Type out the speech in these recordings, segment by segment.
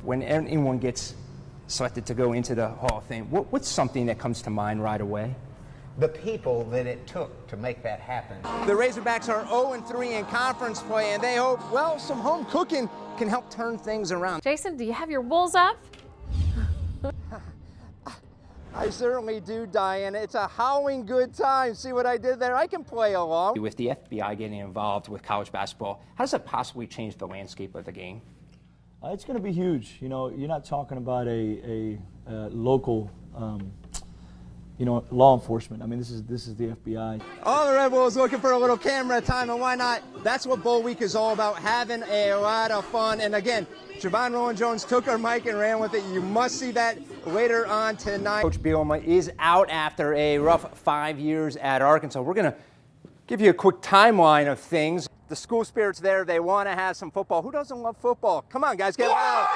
When anyone gets selected to go into the Hall of Fame, what's something that comes to mind right away? The people that it took to make that happen. The Razorbacks are 0-3 in conference play, and they hope, well, some home cooking can help turn things around. Jason, do you have your wolves up? I certainly do, Diana. It's a howling good time. See what I did there? I can play along. With the FBI getting involved with college basketball, how does that possibly change the landscape of the game? It's going to be huge. You know, you're not talking about a local, law enforcement. I mean, this is the FBI. All the Red Bulls looking for a little camera time, and why not? That's what Bowl Week is all about, having a lot of fun. And again, Javon Rowland-Jones took our mic and ran with it. You must see that later on tonight. Coach Bielema is out after a rough 5 years at Arkansas. We're going to give you a quick timeline of things. The school spirit's there. They want to have some football. Who doesn't love football? Come on, guys, get loud.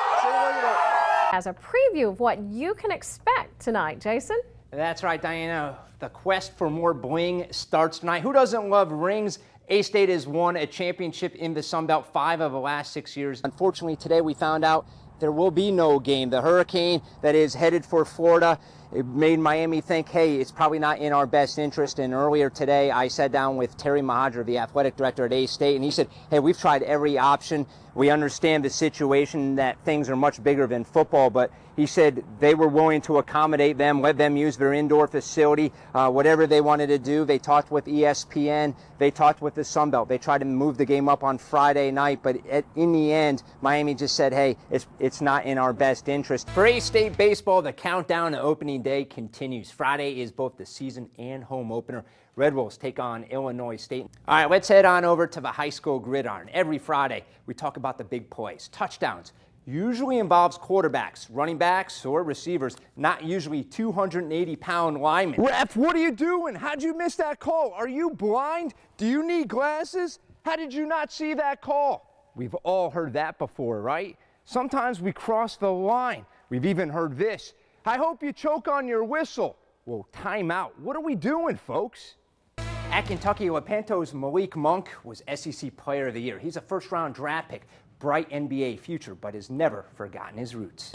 As a preview of what you can expect tonight, Jason. That's right, Diana. The quest for more bling starts tonight. Who doesn't love rings? A-State has won a championship in the Sun Belt 5 of the last 6 years. Unfortunately, today we found out there will be no game. The hurricane that is headed for Florida, it made Miami think, hey, it's probably not in our best interest. And earlier today, I sat down with Terry Mahadra, the athletic director at A-State, and he said, hey, we've tried every option. We understand the situation, that things are much bigger than football, but he said they were willing to accommodate them, let them use their indoor facility, whatever they wanted to do. They talked with ESPN. They talked with the Sun Belt. They tried to move the game up on Friday night, but in the end, Miami just said, hey, it's not in our best interest. For A-State baseball, the countdown to opening day continues. Friday is both the season and home opener. Red Wolves take on Illinois State. All right, let's head on over to the high school gridiron. Every Friday, we talk about the big plays. Touchdowns usually involves quarterbacks, running backs, or receivers, not usually 280-pound linemen. Ref, what are you doing? How'd you miss that call? Are you blind? Do you need glasses? How did you not see that call? We've all heard that before, right? Sometimes we cross the line. We've even heard this. I hope you choke on your whistle. Well, time out. What are we doing, folks? At Kentucky, Lepanto's Malik Monk was SEC Player of the Year. He's a first-round draft pick, bright NBA future, but has never forgotten his roots.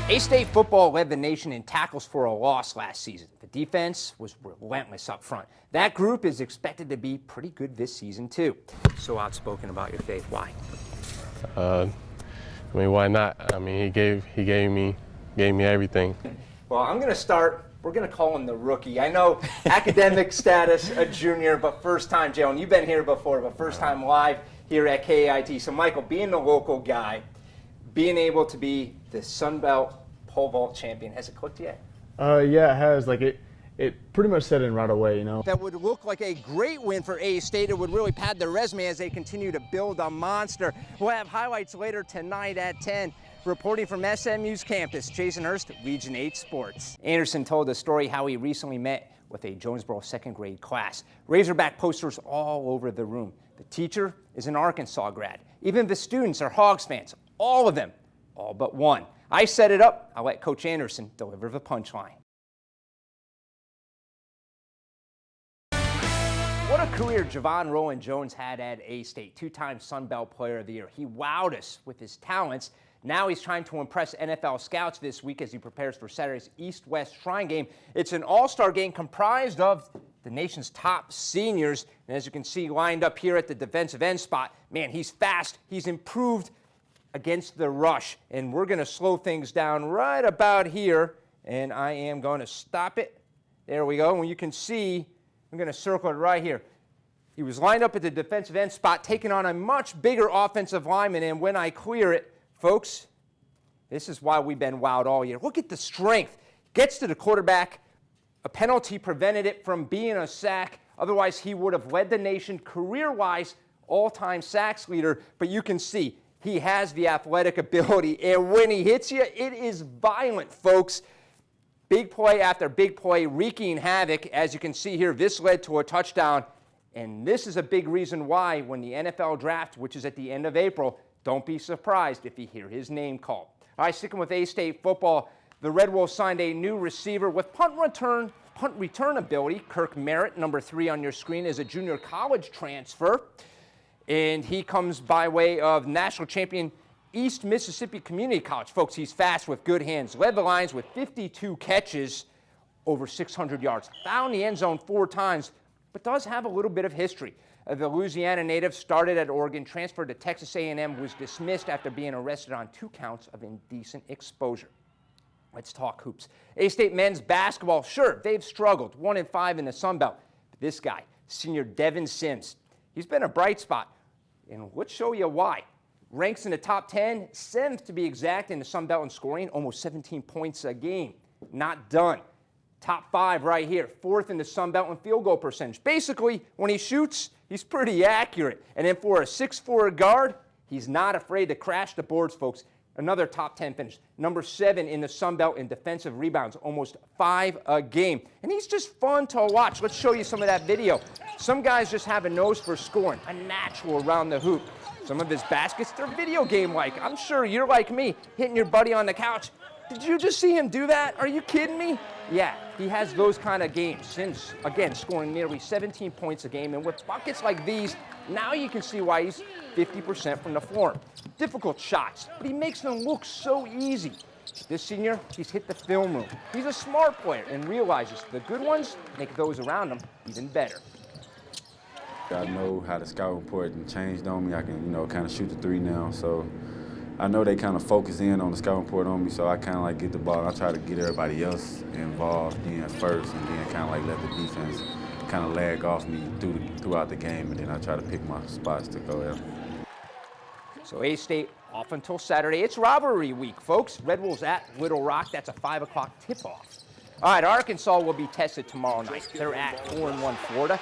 A-State football led the nation in tackles for a loss last season. The defense was relentless up front. That group is expected to be pretty good this season, too. So outspoken about your faith. Why? Why not? I mean, he gave me everything. Well, I'm going to start. We're going to call him the rookie. I know academic status, a junior, but first time, Jalen, you've been here before, but first time live here at KAIT. So, Michael, being the local guy, being able to be the Sun Belt pole vault champion, has it clicked yet? Yeah, it has. Like it pretty much set in right away, you know. That would look like a great win for A-State. It would really pad their resume as they continue to build a monster. We'll have highlights later tonight at 10. Reporting from SMU's campus, Jason Hurst, Region 8 Sports. Anderson told the story how he recently met with a Jonesboro second grade class. Razorback posters all over the room. The teacher is an Arkansas grad. Even the students are Hogs fans. All of them, all but one. I set it up. I'll let Coach Anderson deliver the punchline. What a career Javon Rowland-Jones had at A-State, two-time Sun Belt Player of the Year. He wowed us with his talents. Now he's trying to impress NFL scouts this week as he prepares for Saturday's East-West Shrine game. It's an all-star game comprised of the nation's top seniors. And as you can see lined up here at the defensive end spot, man, he's fast. He's improved against the rush. And we're going to slow things down right about here. And I am going to stop it. There we go. And you can see, I'm going to circle it right here. He was lined up at the defensive end spot, taking on a much bigger offensive lineman. And when I clear it, folks, this is why we've been wowed all year. Look at the strength. Gets to the quarterback. A penalty prevented it from being a sack. Otherwise, he would have led the nation career-wise, all-time sacks leader. But you can see he has the athletic ability. And when he hits you, it is violent, folks. Big play after big play, wreaking havoc. As you can see here, this led to a touchdown. And this is a big reason why when the NFL draft, which is at the end of April, don't be surprised if you hear his name called. All right, sticking with A-State football, the Red Wolves signed a new receiver with punt return ability. Kirk Merritt, number 3 on your screen, is a junior college transfer. And he comes by way of national champion East Mississippi Community College. Folks, he's fast with good hands. Led the Lions with 52 catches, over 600 yards. Found the end zone 4 times, but does have a little bit of history. The Louisiana native started at Oregon, transferred to Texas A&M, was dismissed after being arrested on 2 counts of indecent exposure. Let's talk hoops. A-State men's basketball, sure, they've struggled, 1-5 in the Sun Belt. But this guy, senior Devin Sims, he's been a bright spot, and let's show you why. Ranks in the top 10, 7th to be exact in the Sun Belt in scoring, almost 17 points a game. Not done. Top 5 right here, 4th in the Sun Belt in field goal percentage. Basically, when he shoots, he's pretty accurate. And then for a 6'4" guard, he's not afraid to crash the boards, folks. Another top 10 finish. Number 7 in the Sun Belt in defensive rebounds, almost 5 a game. And he's just fun to watch. Let's show you some of that video. Some guys just have a nose for scoring, a natural around the hoop. Some of his baskets, they're video game-like. I'm sure you're like me, hitting your buddy on the couch. Did you just see him do that? Are you kidding me? Yeah, he has those kind of games. Sims, again, scoring nearly 17 points a game. And with buckets like these, now you can see why he's 50% from the floor. Difficult shots, but he makes them look so easy. This senior, he's hit the film room. He's a smart player and realizes the good ones make those around him even better. I know how the scouting report changed on me. I can, kind of shoot the 3 now. So I know they kind of focus in on the scouting report on me, so I kind of like get the ball. I try to get everybody else involved then first, and then kind of like let the defense kind of lag off me throughout the game, and then I try to pick my spots to go at. So A-State off until Saturday. It's rivalry week, folks. Red Wolves at Little Rock. That's a 5 o'clock tip-off. All right, Arkansas will be tested tomorrow night. They're at 4-1 Florida.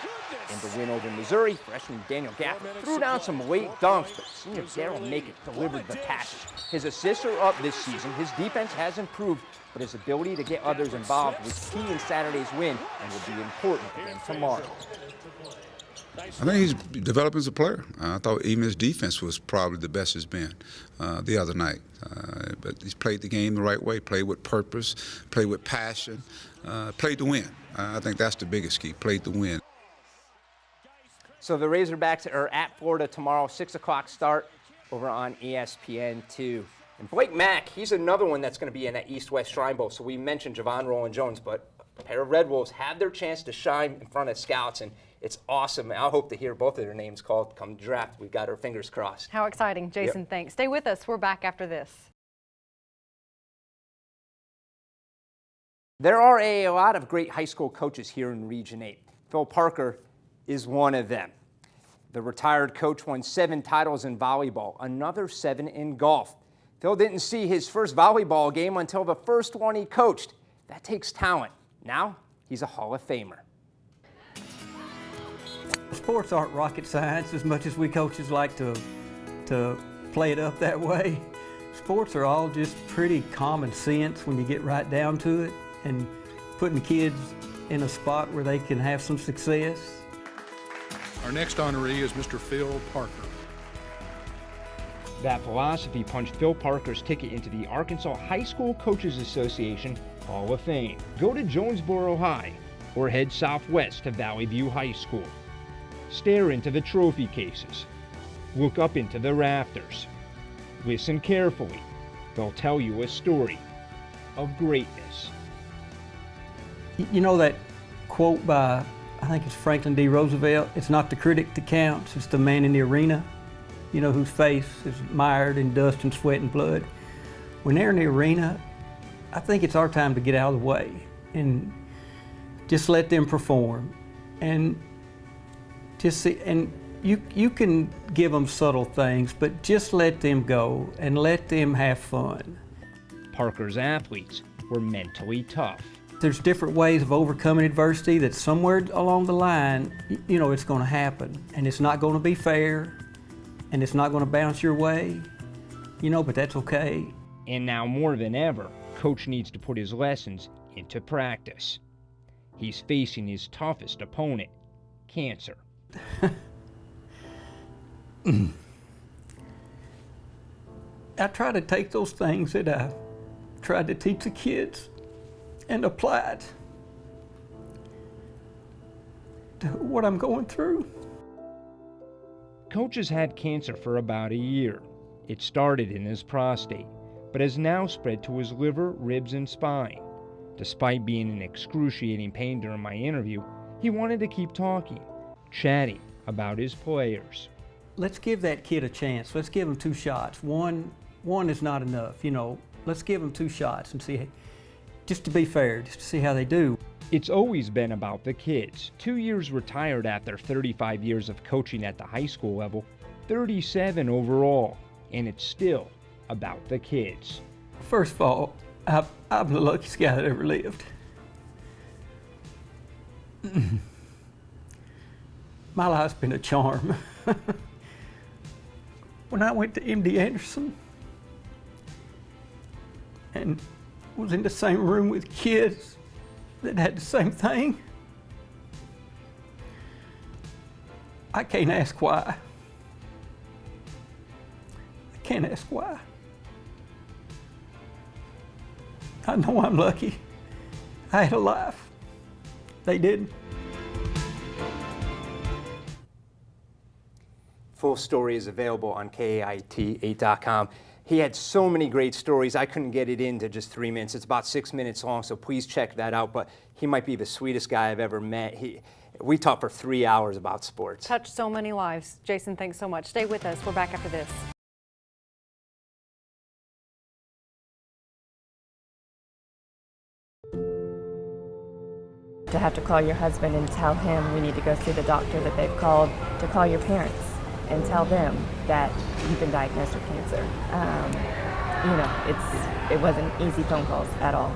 In the win over Missouri, freshman Daniel Gafford threw down some late dunks, but senior Daryl Makett delivered the passes. His assists are up this season. His defense has improved, but his ability to get others involved was key in Saturday's win and will be important again tomorrow. I think he's developing as a player. I thought even his defense was probably the best it's been the other night. But he's played the game the right way, played with purpose, played with passion, played to win. I think that's the biggest key, played to win. So the Razorbacks are at Florida tomorrow, 6 o'clock start over on ESPN2. And Blake Mack, he's another one that's going to be in that East-West Shrine Bowl. So we mentioned Javon Rowland-Jones, but a pair of Red Wolves have their chance to shine in front of scouts, and it's awesome. I hope to hear both of their names called come draft. We've got our fingers crossed. How exciting, Jason. Yep. Thanks. Stay with us. We're back after this. There are a lot of great high school coaches here in Region 8. Phil Parker is one of them. The retired coach won 7 titles in volleyball, another 7 in golf. Phil didn't see his first volleyball game until the first one he coached. That takes talent. Now he's a Hall of Famer. Sports aren't rocket science as much as we coaches like to play it up that way. Sports are all just pretty common sense when you get right down to it, and putting kids in a spot where they can have some success. Our next honoree is Mr. Phil Parker. That philosophy punched Phil Parker's ticket into the Arkansas High School Coaches Association Hall of Fame. Go to Jonesboro High or head southwest to Valley View High School. Stare into the trophy cases. Look up into the rafters. Listen carefully. They'll tell you a story of greatness. You know that quote by, I think it's Franklin D. Roosevelt, it's not the critic that counts, it's the man in the arena, you know, whose face is mired in dust and sweat and blood. When they're in the arena, I think it's our time to get out of the way and just let them perform. And just see, and you can give them subtle things, but just let them go and let them have fun. Parker's athletes were mentally tough. There's different ways of overcoming adversity that somewhere along the line, you know, it's going to happen. And it's not going to be fair, and it's not going to bounce your way, you know, but that's okay. And now more than ever, Coach needs to put his lessons into practice. He's facing his toughest opponent, cancer. I try to take those things that I tried to teach the kids and apply it to what I'm going through. Coach has had cancer for about a year. It started in his prostate, but has now spread to his liver, ribs, and spine. Despite being in excruciating pain during my interview, he wanted to keep talking, chatting about his players. Let's give that kid a chance. Let's give him 2 shots. One is not enough, you know. Let's give him 2 shots and see, just to be fair, just to see how they do. It's always been about the kids. 2 years retired after 35 years of coaching at the high school level, 37 overall, and it's still about the kids. First of all, I'm the luckiest guy that ever lived. My life's been a charm. When I went to MD Anderson and was in the same room with kids that had the same thing, I can't ask why. I can't ask why. I know I'm lucky. I had a life. They didn't. Full story is available on KAIT8.com. He had so many great stories. I couldn't get it into just 3 minutes. It's about 6 minutes long, so please check that out. But he might be the sweetest guy I've ever met. We talked for 3 hours about sports. Touched so many lives. Jason, thanks so much. Stay with us. We're back after this. To have to call your husband and tell him we need to go see the doctor that they've called, to call your parents and tell them that you've been diagnosed with cancer. You know, it wasn't easy phone calls at all.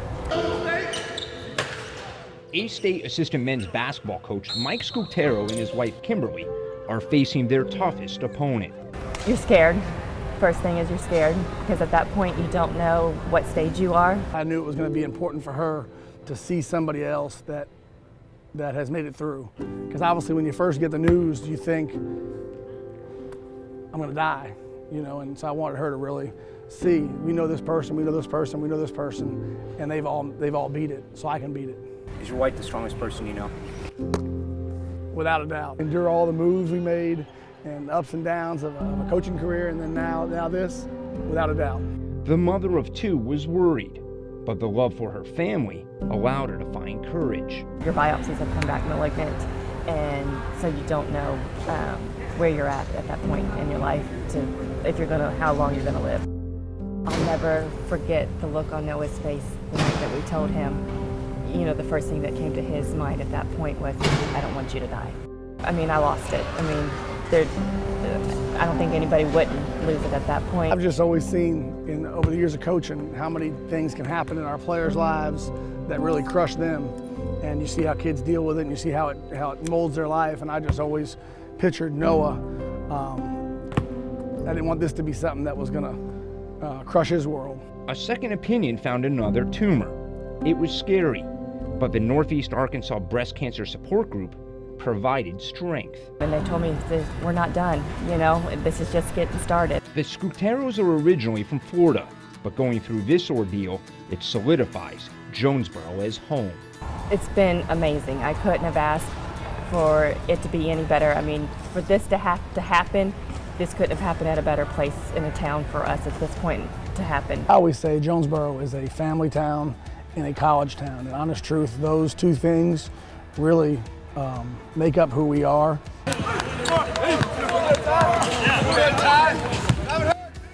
A-State assistant men's basketball coach Mike Scutero and his wife Kimberly are facing their toughest opponent. You're scared. First thing is you're scared, because at that point you don't know what stage you are. I knew it was going to be important for her to see somebody else that has made it through. Because obviously when you first get the news, you think, I'm going to die, you know, and so I wanted her to really see, we know this person, we know this person, we know this person, and they've all beat it, so I can beat it. Is your wife the strongest person you know? Without a doubt. Endure all the moves we made and ups and downs of a coaching career, and then now this, without a doubt. The mother of 2 was worried, but the love for her family allowed her to find courage. Your biopsies have come back malignant, and so you don't know where you're at that point in your life, how long you're gonna live. I'll never forget the look on Noah's face the night that we told him. You know, the first thing that came to his mind at that point was, I don't want you to die. I mean, I lost it. I mean, I don't think anybody wouldn't lose it at that point. I've just always seen, over the years of coaching, how many things can happen in our players' lives that really crush them. And you see how kids deal with it, and you see how it molds their life. And I just always pictured Noah. I didn't want this to be something that was gonna crush his world. A second opinion found another tumor. It was scary, but the Northeast Arkansas Breast Cancer Support Group provided strength. And they told me, we're not done, you know, this is just getting started. The Scuteros are originally from Florida, but going through this ordeal, it solidifies Jonesboro as home. It's been amazing. I couldn't have asked for it to be any better. I mean, for this to happen, this couldn't have happened at a better place in a town for us at this point to happen. I always say Jonesboro is a family town and a college town. And honest truth, those 2 things really make up who we are.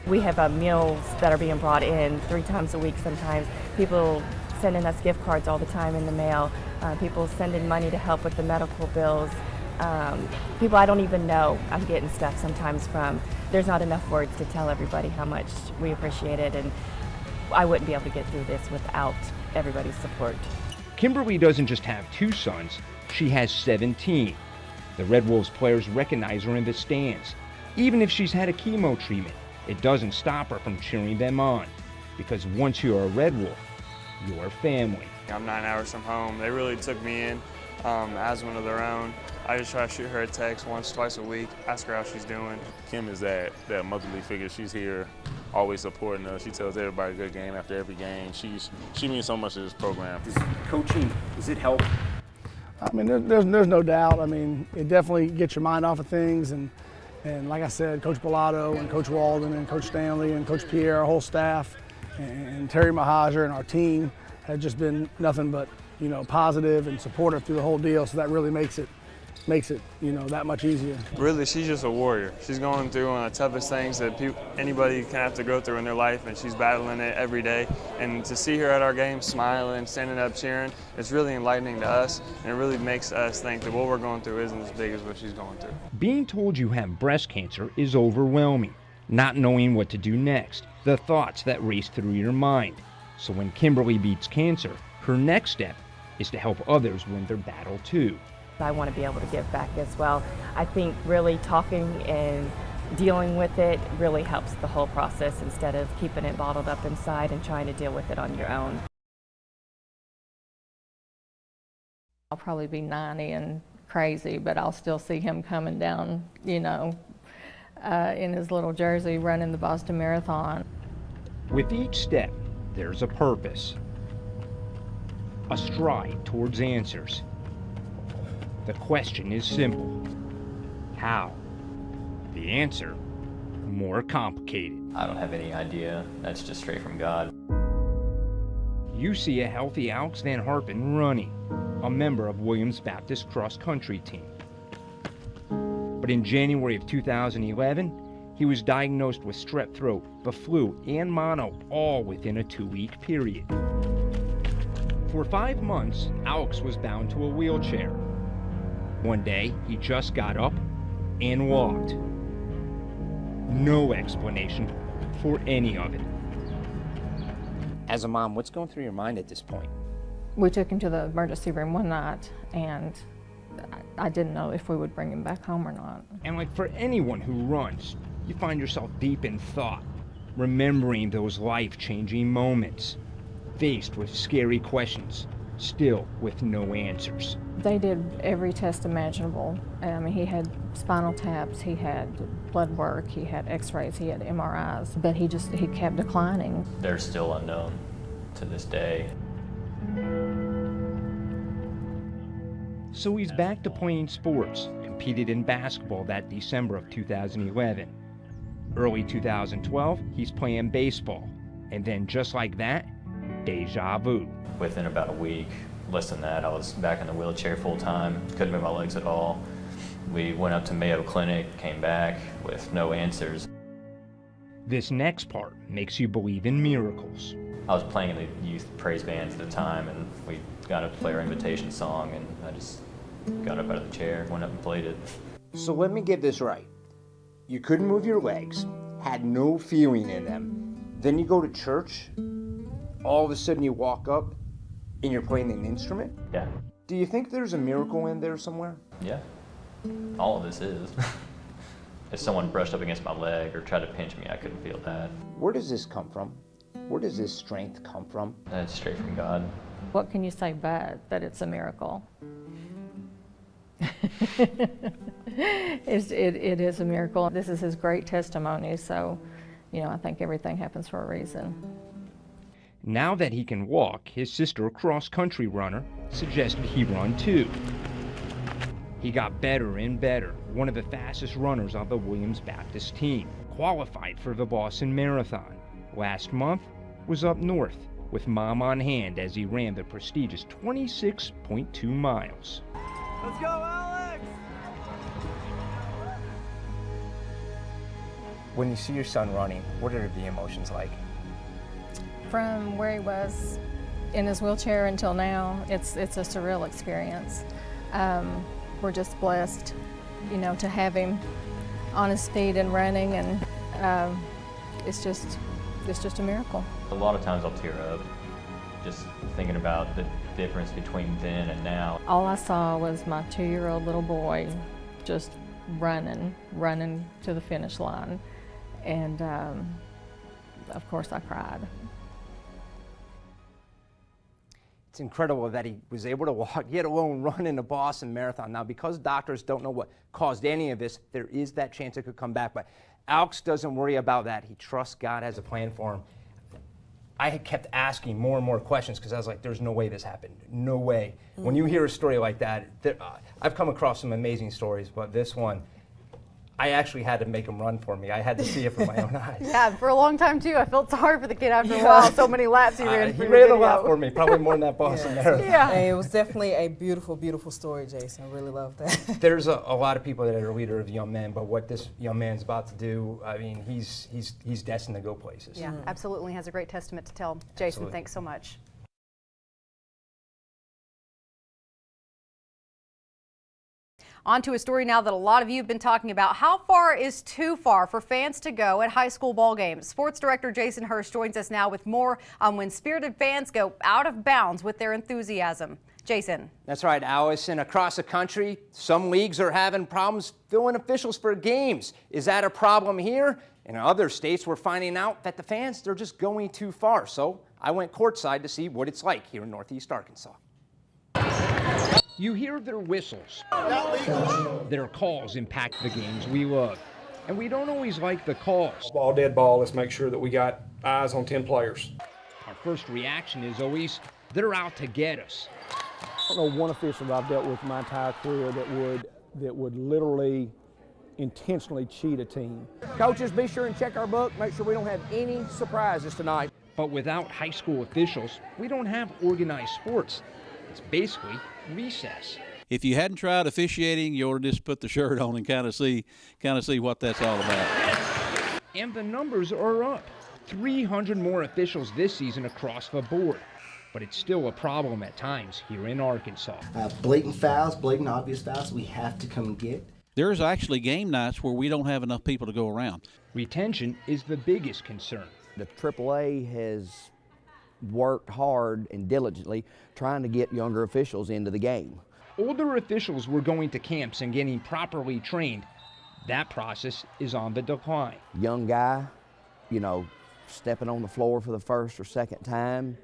We have meals that are being brought in 3 times a week sometimes. People sending us gift cards all the time in the mail. People sending money to help with the medical bills. People I don't even know I'm getting stuff sometimes from. There's not enough words to tell everybody how much we appreciate it, and I wouldn't be able to get through this without everybody's support. Kimberly doesn't just have 2 sons, she has 17. The Red Wolves players recognize her in the stands. Even if she's had a chemo treatment, it doesn't stop her from cheering them on. Because once you're a Red Wolf, you're family. I'm 9 hours from home. They really took me in as one of their own. I just try to shoot her a text once, twice a week, ask her how she's doing. Kim is that motherly figure. She's here, always supporting us. She tells everybody good game after every game. She means so much to this program. Coaching, does it help? I mean, there's no doubt. I mean, it definitely gets your mind off of things, and And like I said, Coach Bellato and Coach Walden and Coach Stanley and Coach Pierre, our whole staff, and Terry Mahajer and our team have just been nothing but, positive and supportive through the whole deal. So that really makes it, that much easier. Really, she's just a warrior. She's going through one of the toughest things that anybody can have to go through in their life, and she's battling it every day. And to see her at our game smiling, standing up, cheering, it's really enlightening to us, and it really makes us think that what we're going through isn't as big as what she's going through. Being told you have breast cancer is overwhelming. Not knowing what to do next, the thoughts that race through your mind. So when Kimberly beats cancer, her next step is to help others win their battle too. I want to be able to give back as well. I think really talking and dealing with it really helps the whole process instead of keeping it bottled up inside and trying to deal with it on your own. I'll probably be 90 and crazy, but I'll still see him coming down, in his little jersey running the Boston Marathon. With each step, there's a purpose, a stride towards answers. The question is simple. How? The answer, more complicated. I don't have any idea. That's just straight from God. You see a healthy Alex Van Harpen running, a member of Williams Baptist cross-country team. But in January of 2011, he was diagnosed with strep throat, the flu, and mono, all within a 2-week period. For 5 months, Alex was bound to a wheelchair. One day, he just got up and walked. No explanation for any of it. As a mom, what's going through your mind at this point? We took him to the emergency room one night, and I didn't know if we would bring him back home or not. And like for anyone who runs, you find yourself deep in thought, remembering those life-changing moments, faced with scary questions, still with no answers. They did every test imaginable. He had spinal taps, he had blood work, he had x-rays, he had MRIs, but he kept declining. They're still unknown to this day. So he's back to playing sports, competed in basketball that December of 2011. Early 2012, he's playing baseball. And then just like that, deja vu. Within about a week, less than that, I was back in the wheelchair full time, couldn't move my legs at all. We went up to Mayo Clinic, came back with no answers. This next part makes you believe in miracles. I was playing in the youth praise band at the time, and we got to play our invitation song, and I just got up out of the chair, went up and played it. So let me get this right. You couldn't move your legs, had no feeling in them, then you go to church, all of a sudden you walk up and you're playing an instrument? Yeah. Do you think there's a miracle in there somewhere? Yeah. All of this is. If someone brushed up against my leg or tried to pinch me, I couldn't feel that. Where does this come from? Where does this strength come from? That's straight from God. What can you say but that it's a miracle? It is a miracle. This is his great testimony, so, I think everything happens for a reason. Now that he can walk, his sister, a cross-country runner, suggested he run too. He got better and better, one of the fastest runners on the Williams Baptist team, qualified for the Boston Marathon. Last month was up north, with Mom on hand as he ran the prestigious 26.2 miles. Let's go, Alex! When you see your son running, what are the emotions like? From where he was in his wheelchair until now, it's a surreal experience. We're just blessed, to have him on his feet and running, and it's just a miracle. A lot of times I'll tear up just thinking about the difference between then and now. All I saw was my 2-year-old little boy just running to the finish line, and of course I cried. It's incredible that he was able to walk, yet alone run in the Boston Marathon. Now, because doctors don't know what caused any of this, there is that chance it could come back. But Alex doesn't worry about that. He trusts God has a plan for him. I had kept asking more and more questions because I was like, there's no way this happened. No way. When you hear a story like that, I've come across some amazing stories, but this one, I actually had to make him run for me. I had to see it from my own eyes. Yeah, for a long time too. I felt sorry for the kid after a while. So many laps he ran. He ran a lot for me, probably more than that Boston Marathon. Yeah. And it was definitely a beautiful, beautiful story, Jason. I really love that. There's a lot of people that are a leader of young men, but what this young man's about to do, I mean, he's destined to go places. Yeah, absolutely. Has a great testament to tell. Jason, Absolutely. thanks so much. On to a story now that a lot of you have been talking about. How far is too far for fans to go at high school ball games? Sports director Jason Hurst joins us now with more on when spirited fans go out of bounds with their enthusiasm. Jason. That's right, Allison. Across the country, some leagues are having problems filling officials for games. Is that a problem here? In other states, we're finding out that the fans, they're just going too far. So I went courtside to see what it's like here in Northeast Arkansas. You hear their whistles. Their calls impact the games we love. And we don't always like the calls. Ball, dead ball, let's make sure that we got eyes on 10 players. Our first reaction is always, they're out to get us. I don't know one official that I've dealt with my entire career that would literally intentionally cheat a team. Coaches, be sure and check our book. Make sure we don't have any surprises tonight. But without high school officials, we don't have organized sports. It's basically recess. If you hadn't tried officiating, you ought to just put the shirt on and kind of see what that's all about. And the numbers are up. 300 more officials this season across the board. But it's still a problem at times here in Arkansas. Blatant fouls, blatant obvious fouls, we have to come and get. There's actually game nights where we don't have enough people to go around. Retention is the biggest concern. The AAA has worked hard and diligently trying to get younger officials into the game. Older officials were going to camps and getting properly trained. That process is on the decline. Young guy, you know, stepping on the floor for the first or second time,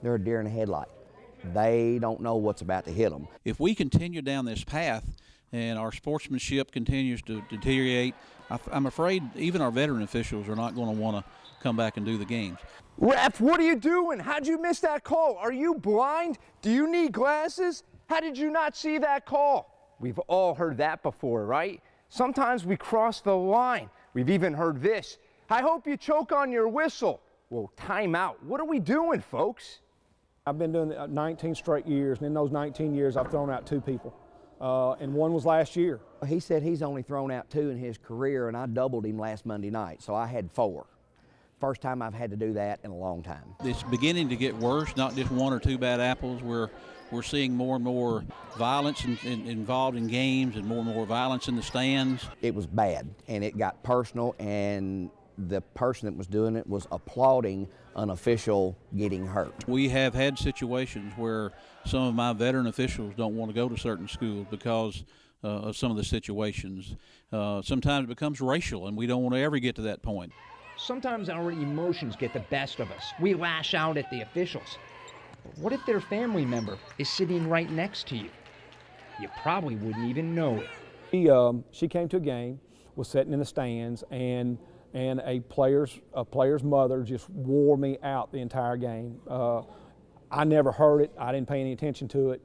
they're a deer in the headlight. They don't know what's about to hit them. If we continue down this path and our sportsmanship continues to deteriorate, I'm afraid even our veteran officials are not going to want to come back and do the games. Ref, what are you doing? How'd you miss that call? Are you blind? Do you need glasses? How did you not see that call? We've all heard that before, right? Sometimes we cross the line. We've even heard this. I hope you choke on your whistle. Well, time out. What are we doing, folks? I've been doing it 19 straight years, and in those 19 years, I've thrown out 2 people, and one was last year. He said he's only thrown out 2 in his career, and I doubled him last Monday night, so I had 4. First time I've had to do that in a long time. It's beginning to get worse, not just 1 or 2 bad apples. We're seeing more and more violence involved in games and more violence in the stands. It was bad, and it got personal, and the person that was doing it was applauding an official getting hurt. We have had situations where some of my veteran officials don't want to go to certain schools because of some of the situations. Sometimes it becomes racial, and we don't want to ever get to that point. Sometimes our emotions get the best of us. We lash out at the officials. But what if their family member is sitting right next to you? You probably wouldn't even know it. She came to a game, was sitting in the stands, and a player's mother just wore me out the entire game. I never heard it. I didn't pay any attention to it.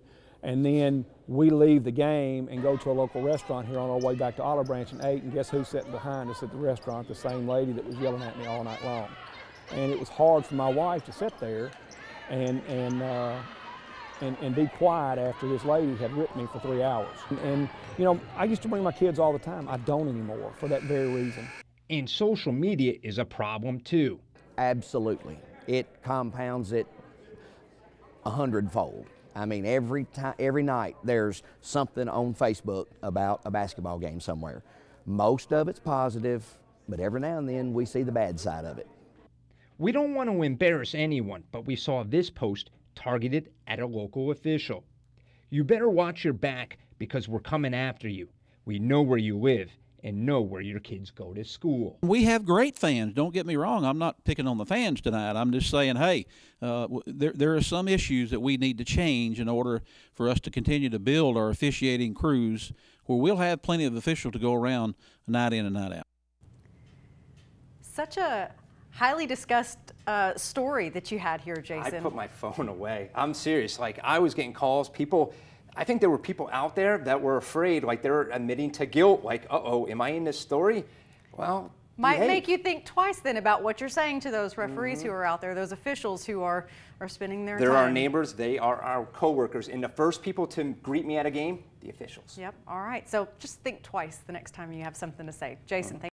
And then we leave the game and go to a local restaurant here on our way back to Olive Branch and ate, and guess who's sitting behind us at the restaurant? The same lady that was yelling at me all night long. And it was hard for my wife to sit there and be quiet after this lady had ripped me for 3 hours. And you know, I used to bring my kids all the time. I don't anymore for that very reason. And social media is a problem too. Absolutely. It compounds it 100-fold. I mean, every night there's something on Facebook about a basketball game somewhere. Most of it's positive, but every now and then we see the bad side of it. We don't want to embarrass anyone, but we saw this post targeted at a local official. You better watch your back because we're coming after you. We know where you live and know where your kids go to school. We have great fans, don't get me wrong. I'm not picking on the fans tonight. I'm just saying, hey, there are some issues that we need to change in order for us to continue to build our officiating crews where we'll have plenty of officials to go around night in and night out. Such a highly discussed story that you had here, Jason. I put my phone away. I'm serious. Like, I was getting calls. People, I think there were people out there that were afraid, like they're admitting to guilt, like, uh-oh, am I in this story? Well, might behave. make you think twice then about what you're saying to those referees who are out there, those officials who are spending their time. They're our neighbors, they are our coworkers, and the first people to greet me at a game, the officials. Yep, all right. So just think twice the next time you have something to say. Jason, thank you.